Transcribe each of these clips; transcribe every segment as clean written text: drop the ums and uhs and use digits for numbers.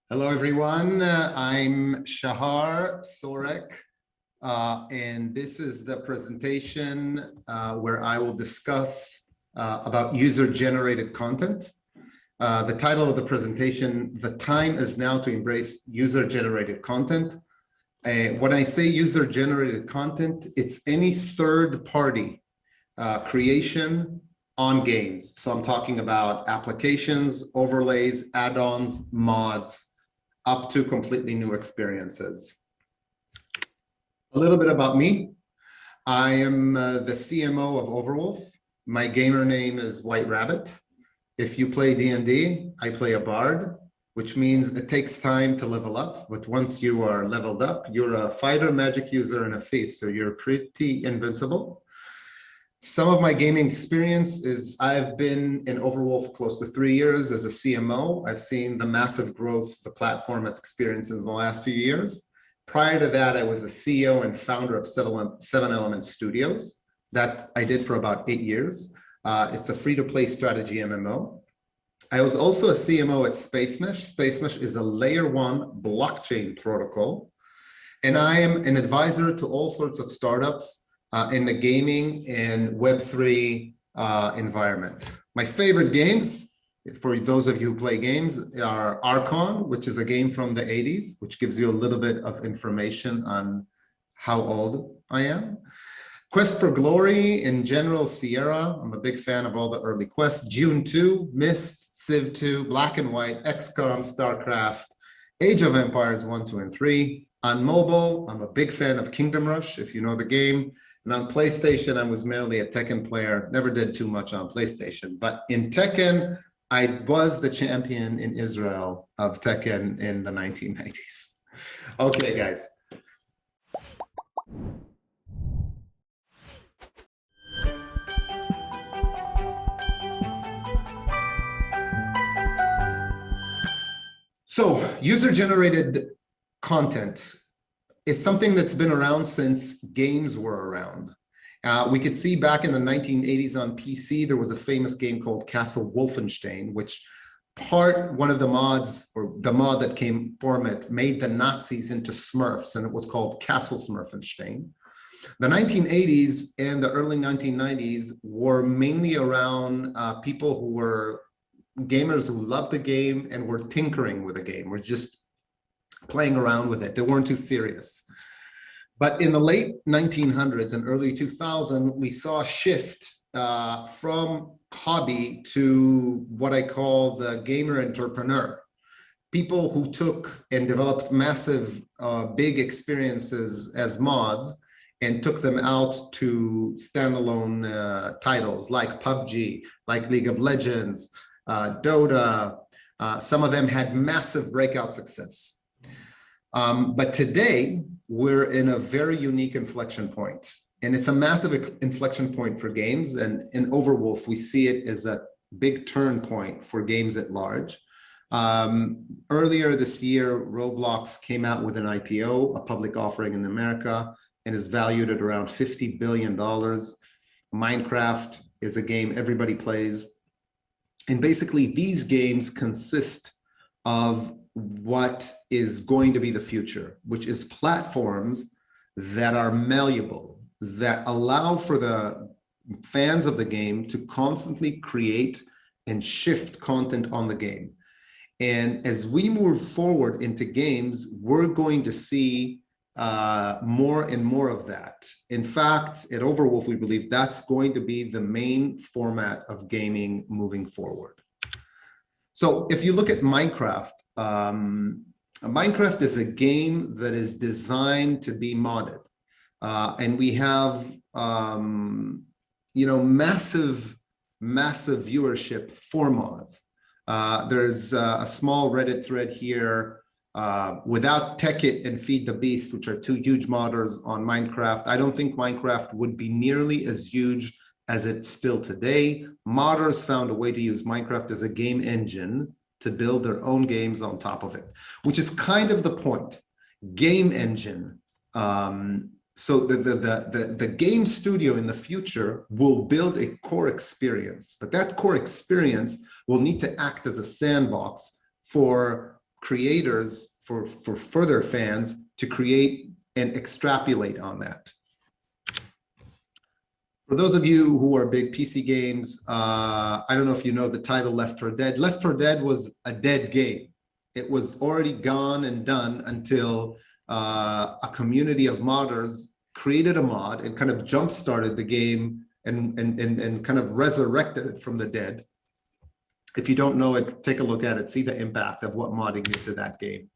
Hello, everyone. I'm Shahar Sorek, and this is the presentation where I will discuss about user-generated content. The title of the presentation, "The Time is Now to Embrace User-Generated Content." When I say user-generated content, it's any third-party creation on games. So I'm talking about applications, overlays, add-ons, mods, up to completely new experiences. A little bit about me. I am the CMO of Overwolf. My gamer name is White Rabbit. If you play D&D, I play a bard, which means it takes time to level up. But once you are leveled up, you're a fighter, magic user, and a thief. So you're pretty invincible. Some of my gaming experience is I've been in Overwolf close to 3 years as a CMO. I've seen the massive growth the platform has experienced in the last few years. Prior to that, I was the CEO and founder of 7 Element Studios. That I did for about 8 years. It's a free-to-play strategy MMO. I was also a CMO at SpaceMesh. SpaceMesh is a layer 1 blockchain protocol. And I am an advisor to all sorts of startups in the gaming and Web3 environment. My favorite games, for those of you who play games, are Archon, which is a game from the 80s, which gives you a little bit of information on how old I am. Quest for Glory, in general, Sierra. I'm a big fan of all the early quests. June 2, Myst, Civ 2, Black and White, XCOM, StarCraft, Age of Empires 1, 2, and 3. On mobile, I'm a big fan of Kingdom Rush, if you know the game. And on PlayStation, I was merely a Tekken player, never did too much on PlayStation. But in Tekken, I was the champion in Israel of Tekken in the 1990s. Okay, guys. So, user-generated content. It's something that's been around since games were around. We could see back in the 1980s on PC, there was a famous game called Castle Wolfenstein, which one of the mods, or the mod that came from it, made the Nazis into Smurfs, and it was called Castle Smurfenstein. The 1980s and the early 1990s were mainly around people who were gamers who loved the game and were tinkering with the game, were just playing around with it. They weren't too serious. But in the late 1900s and early 2000, we saw a shift from hobby to what I call the gamer entrepreneur. People who took and developed massive, big experiences as mods and took them out to standalone titles like PUBG, like League of Legends, Dota. Some of them had massive breakout success. But today, we're in a very unique inflection point. And it's a massive inflection point for games. And in Overwolf, we see it as a big turn point for games at large. Earlier this year, Roblox came out with an IPO, a public offering in America, and is valued at around $50 billion. Minecraft is a game everybody plays. And basically, these games consist of what is going to be the future, which is platforms that are malleable, that allow for the fans of the game to constantly create and shift content on the game. And as we move forward into games, we're going to see more and more of that. In fact, at Overwolf, we believe that's going to be the main format of gaming moving forward. So if you look at Minecraft, Minecraft is a game that is designed to be modded. And we have, massive viewership for mods. There's a small Reddit thread here without Techit and Feed the Beast, which are two huge modders on Minecraft. I don't think Minecraft would be nearly as huge as it's still today. Modders found a way to use Minecraft as a game engine to build their own games on top of it, which is kind of the point. Game engine. So the game studio in the future will build a core experience, but that core experience will need to act as a sandbox for creators, for further fans to create and extrapolate on that. For those of you who are big PC games, I don't know if you know the title Left 4 Dead. Left 4 Dead was a dead game. It was already gone and done until a community of modders created a mod and kind of jump-started the game and kind of resurrected it from the dead. If you don't know it, take a look at it, see the impact of what modding did to that game.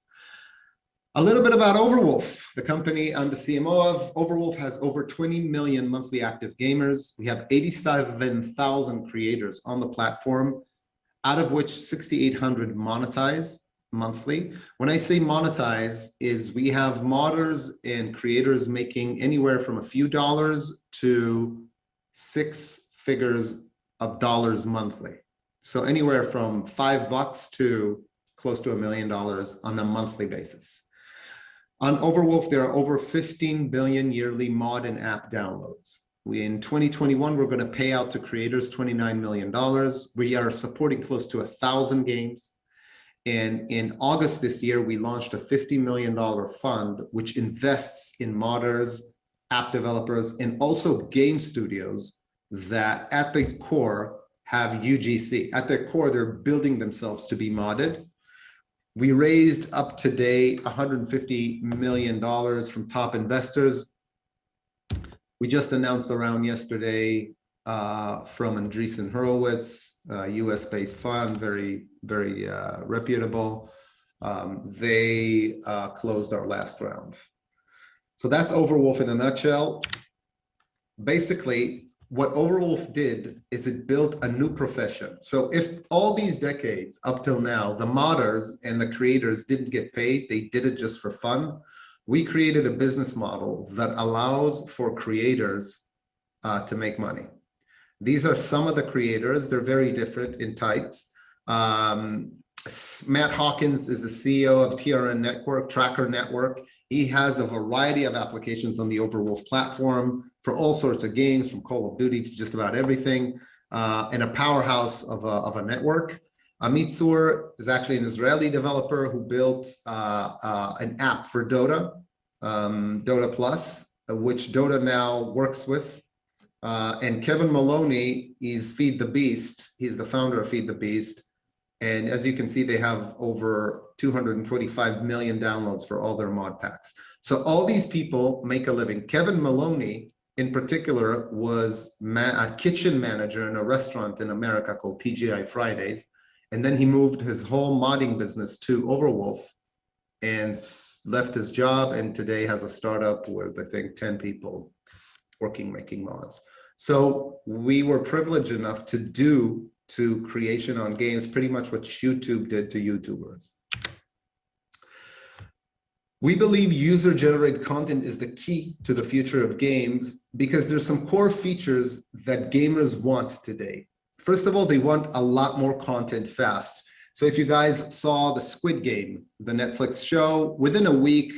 A little bit about Overwolf, the company I'm the CMO of. Overwolf has over 20 million monthly active gamers. We have 87,000 creators on the platform, out of which 6,800 monetize monthly. When I say monetize, is we have modders and creators making anywhere from a few dollars to 6 figures of dollars monthly. So anywhere from $5 to close to $1 million on a monthly basis. On Overwolf, there are over 15 billion yearly mod and app downloads. In 2021, we're going to pay out to creators $29 million. We are supporting close to 1,000 games. And in August this year, we launched a $50 million fund, which invests in modders, app developers, and also game studios that at the core have UGC. At their core, they're building themselves to be modded. We raised up to date $150 million from top investors. We just announced a round yesterday from Andreessen Horowitz, a US-based fund, very reputable. They closed our last round. So that's Overwolf in a nutshell. Basically, what Overwolf did is it built a new profession. So if all these decades up till now, the modders and the creators didn't get paid, they did it just for fun. We created a business model that allows for creators to make money. These are some of the creators. They're very different in types. Matt Hawkins is the CEO of TRN Network, Tracker Network. He has a variety of applications on the Overwolf platform for all sorts of games, from Call of Duty to just about everything, and a powerhouse of a network. Amit Sur is actually an Israeli developer who built an app for Dota, Dota Plus, which Dota now works with. And Kevin Maloney is Feed the Beast. He's the founder of Feed the Beast. And as you can see, they have over 225 million downloads for all their mod packs. So all these people make a living. Kevin Maloney, in particular, was a kitchen manager in a restaurant in America called TGI Fridays. And then he moved his whole modding business to Overwolf and left his job, and today has a startup with, I think, 10 people working, making mods. So we were privileged enough to do to creation on games pretty much what YouTube did to YouTubers. We believe user-generated content is the key to the future of games because there's some core features that gamers want today. First of all, they want a lot more content fast. So if you guys saw the Squid Game, the Netflix show, within a week,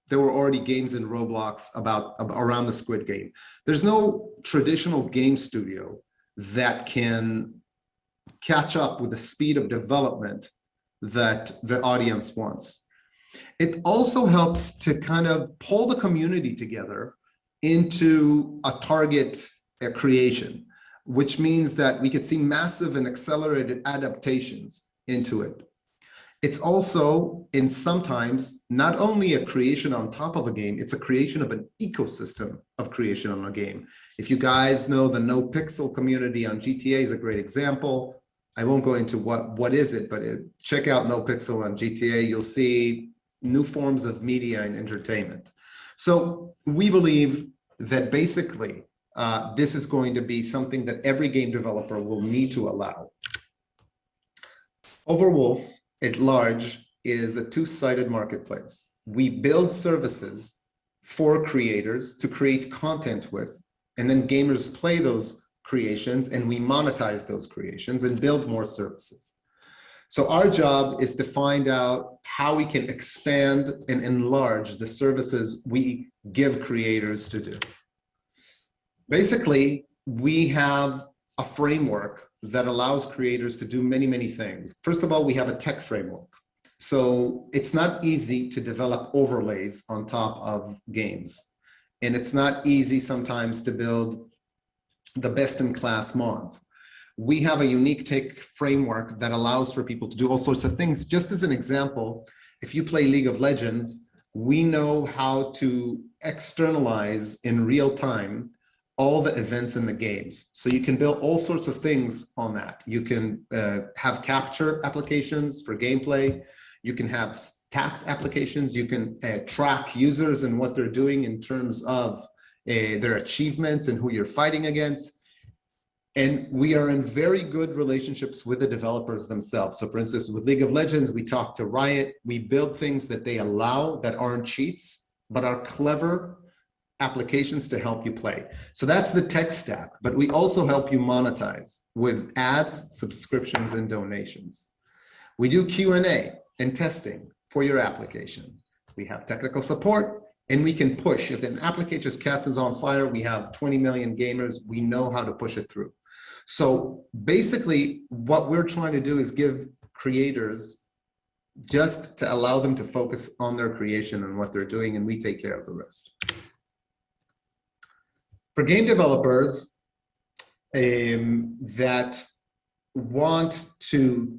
there were already games in Roblox around the Squid Game. There's no traditional game studio that can catch up with the speed of development that the audience wants. It also helps to kind of pull the community together into a target creation, which means that we could see massive and accelerated adaptations into it. It's also, in sometimes, not only a creation on top of a game, it's a creation of an ecosystem of creation on a game. If you guys know the No Pixel community on GTA is a great example. I won't go into what is it, but check out No Pixel on GTA. You'll see new forms of media and entertainment. So we believe that basically this is going to be something that every game developer will need to allow. Overwolf at large is a two-sided marketplace. We build services for creators to create content with, and then gamers play those creations, and we monetize those creations and build more services. So our job is to find out how we can expand and enlarge the services we give creators to do. Basically, we have a framework that allows creators to do many, many things. First of all, we have a tech framework. So it's not easy to develop overlays on top of games. And it's not easy sometimes to build the best in class mods. We have a unique tech framework that allows for people to do all sorts of things. Just as an example, if you play League of Legends, we know how to externalize in real time all the events in the games. So you can build all sorts of things on that. You can have capture applications for gameplay. You can have stats applications. You can track users and what they're doing in terms of their achievements and who you're fighting against. And we are in very good relationships with the developers themselves. So for instance, with League of Legends, we talk to Riot. We build things that they allow that aren't cheats, but are clever applications to help you play. So that's the tech stack, but we also help you monetize with ads, subscriptions, and donations. We do Q&A and testing for your application. We have technical support, and we can push. If an application's cat is on fire, we have 20 million gamers. We know how to push it through. So basically, what we're trying to do is give creators just to allow them to focus on their creation and what they're doing, and we take care of the rest. For game developers that want to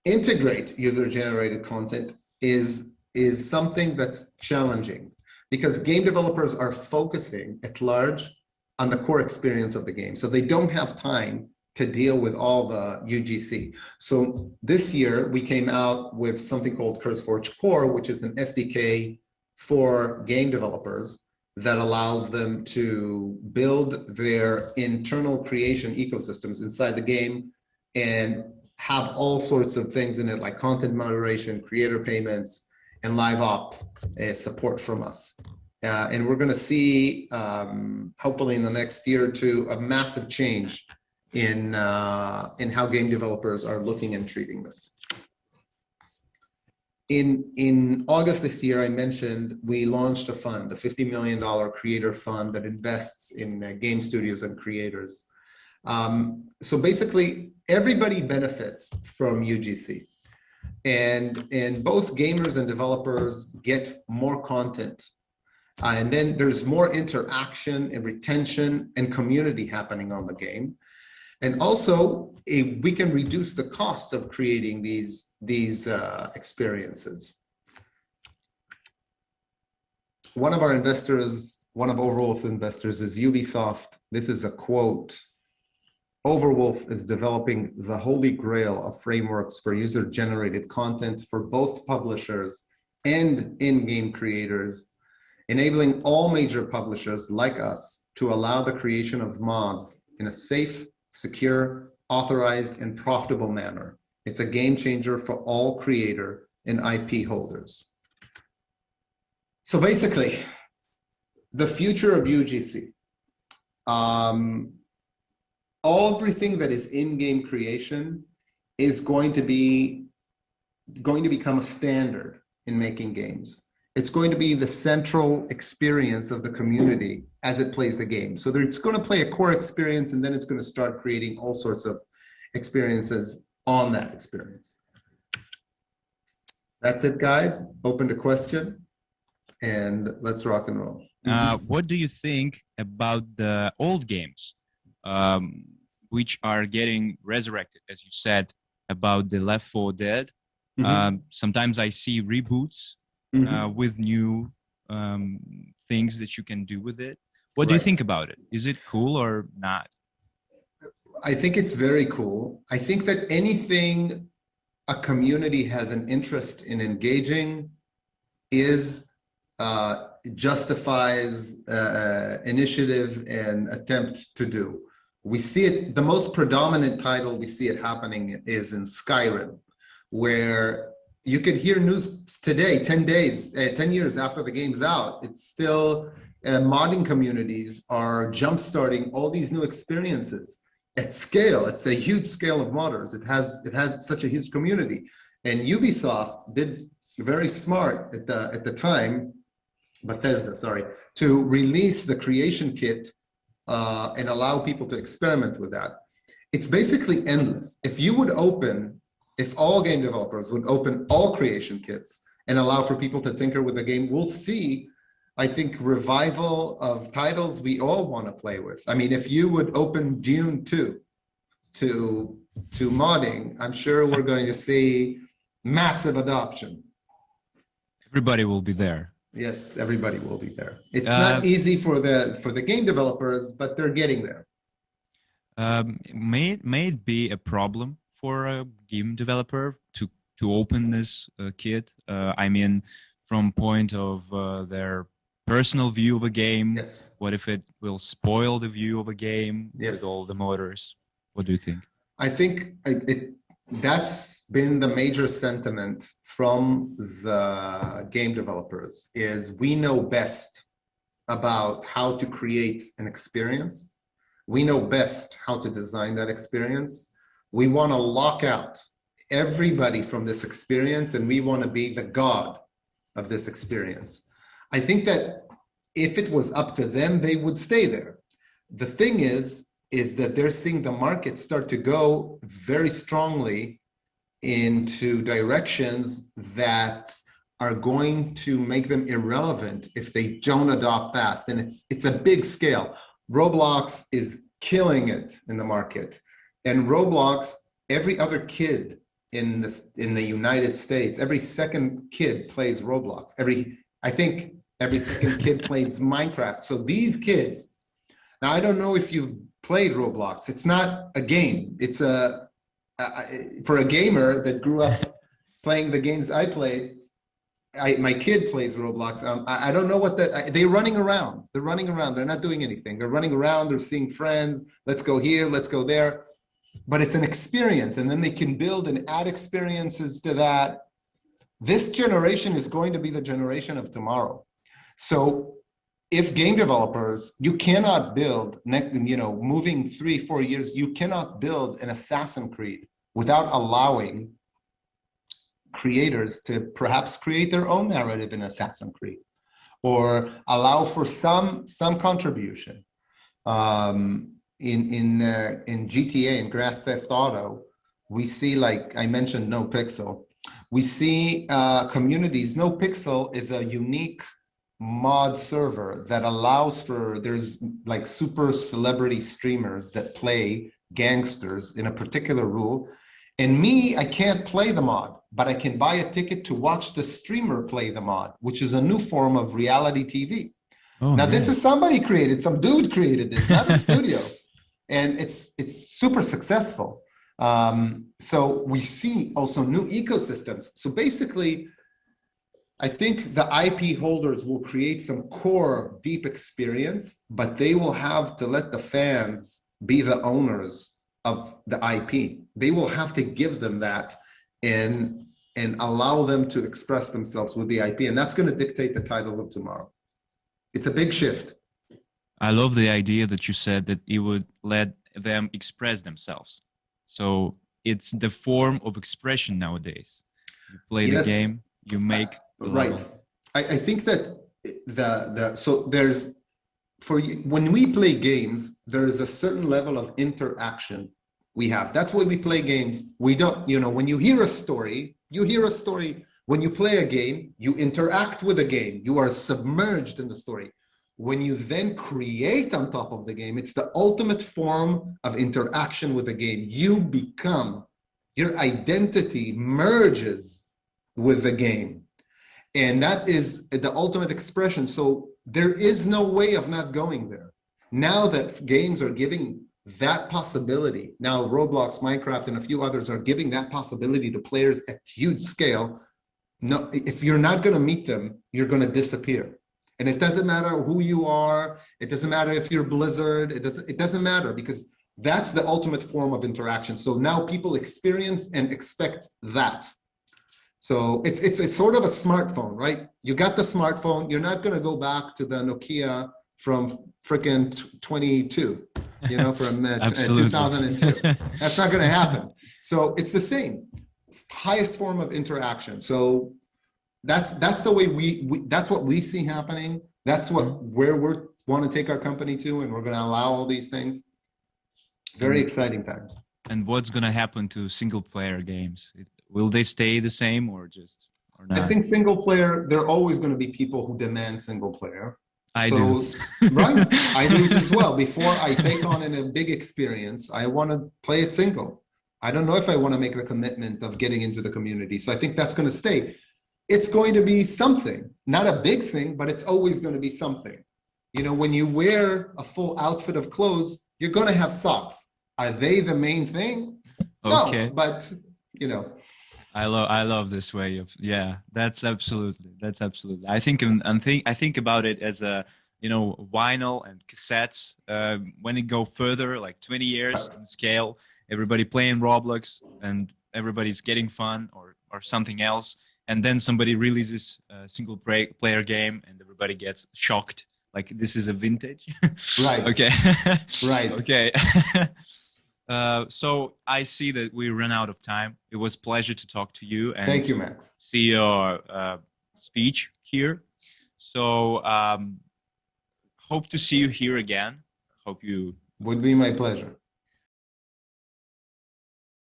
integrate user-generated content is something that's challenging, because game developers are focusing at large on the core experience of the game. So they don't have time to deal with all the UGC. So this year we came out with something called CurseForge Core, which is an SDK for game developers that allows them to build their internal creation ecosystems inside the game and have all sorts of things in it, like content moderation, creator payments, and live op support from us. And we're going to see, hopefully in the next year or two, a massive change in how game developers are looking and treating this. In August this year, I mentioned we launched a fund, a $50 million creator fund that invests in game studios and creators. So basically, everybody benefits from UGC. And both gamers and developers get more content. And then there's more interaction and retention and community happening on the game. And also, we can reduce the cost of creating these experiences. One of our investors, one of Overwolf's investors, is Ubisoft. This is a quote. Overwolf is developing the holy grail of frameworks for user-generated content for both publishers and in-game creators, enabling all major publishers like us to allow the creation of mods in a safe, secure, authorized, and profitable manner. It's a game changer for all creator and IP holders. So basically, the future of UGC. Everything that is in-game creation is going to become a standard in making games. It's going to be the central experience of the community as it plays the game. So it's going to play a core experience, and then it's going to start creating all sorts of experiences on that experience. That's it, guys. Open to question, and let's rock and roll. What do you think about the old games, which are getting resurrected, as you said, about the Left 4 Dead? Sometimes I see reboots with new things that you can do with it. What do you think about it? Is it cool or not? I think it's very cool. I think that anything a community has an interest in engaging justifies initiative and attempt to do. We see it, the most predominant title we see it happening is in Skyrim, where you could hear news today, 10 years after the game's out. It's still, modding communities are jumpstarting all these new experiences at scale. It's a huge scale of modders. It has such a huge community. And Ubisoft did very smart at the time, Bethesda, sorry, to release the creation kit and allow people to experiment with that. It's basically endless. If you would open if all game developers would open all creation kits and allow for people to tinker with the game, we'll see, I think, revival of titles we all want to play with. I mean, if you would open Dune 2 to modding, I'm sure we're going to see massive adoption. Everybody will be there. Yes, everybody will be there. It's not easy for the game developers, but they're getting there. May it be a problem for a game developer to open this kit? I mean, from point of their personal view of a game. Yes. What if it will spoil the view of a game Yes. with all the motors? What do you think? I think that's been the major sentiment from the game developers, is we know best about how to create an experience. We know best how to design that experience. We want to lock out everybody from this experience, and we want to be the god of this experience. I think that if it was up to them, they would stay there. The thing is that they're seeing the market start to go very strongly into directions that are going to make them irrelevant if they don't adopt fast. And it's a big scale. Roblox is killing it in the market. And Roblox, every other kid in the United States, every second kid plays Roblox. I think every second kid plays Minecraft. So these kids, now I don't know if you've played Roblox. It's not a game. It's for a gamer that grew up playing the games I played. My kid plays Roblox. I don't know what they're running around. They're running around. They're not doing anything. They're running around. They're seeing friends. Let's go here. Let's go there. But it's an experience, and then they can build and add experiences to that. This generation is going to be the generation of tomorrow. So if game developers, you cannot build, moving 3-4 years, you cannot build an Assassin's Creed without allowing creators to perhaps create their own narrative in Assassin's Creed, or allow for some contribution. In GTA and Grand Theft Auto, we see, like I mentioned, No Pixel. We see communities. No Pixel is a unique mod server that allows for, there's like super celebrity streamers that play gangsters in a particular rule. And me, I can't play the mod, but I can buy a ticket to watch the streamer play the mod, which is a new form of reality TV. Oh, now, this is somebody created, some dude created this, not a studio. And it's super successful. So we see also new ecosystems. So basically, I think the IP holders will create some core deep experience, but they will have to let the fans be the owners of the IP. They will have to give them that and allow them to express themselves with the IP. And that's going to dictate the titles of tomorrow. It's a big shift. I love the idea that you said that it would let them express themselves. So it's the form of expression nowadays. You play the game, you make right. I think that so there's, when we play games, there is a certain level of interaction we have. That's why we play games. We don't, when you hear a story, When you play a game, you interact with a game. You are submerged in the story. When you then create on top of the game, it's the ultimate form of interaction with the game. Your identity merges with the game. And that is the ultimate expression. So there is no way of not going there. Now that games are giving that possibility, now Roblox, Minecraft, and a few others are giving that possibility to players at huge scale. No, if you're not going to meet them, you're going to disappear. And it doesn't matter who you are. It doesn't matter if you're Blizzard. It doesn't matter, because that's the ultimate form of interaction. So now people experience and expect that. So it's sort of a smartphone, right? You got the smartphone. You're not going to go back to the Nokia from frickin' 22, from 2002. That's not going to happen. So it's the same. Highest form of interaction. So that's the way that's what we see happening. That's where we want to take our company to, and we're going to allow all these things. Very exciting times. And what's gonna happen to single player games? Will they stay the same or I not? think single player, there are always going to be people who demand single player. I do. Right, I do it as well. Before I take on a big experience, I want to play it single. I don't know if I want to make the commitment of getting into the community. So I think that's going to stay. It's going to be something, not a big thing, but it's always going to be something. You know, when you wear a full outfit of clothes, you're going to have socks. Are they the main thing? Okay. No, but you know. I love this way of, yeah, that's absolutely. I think about it as a, you know, vinyl and cassettes. When it go further, like 20 years in scale, everybody playing Roblox and everybody's getting fun or something else, and then somebody releases a single player game and everybody gets shocked, like this is a vintage. Right. Okay. Right. Okay. So I see that we ran out of time. It was a pleasure to talk to you and thank you, Max. See your speech here. So hope to see you here again. Hope you would be my pleasure.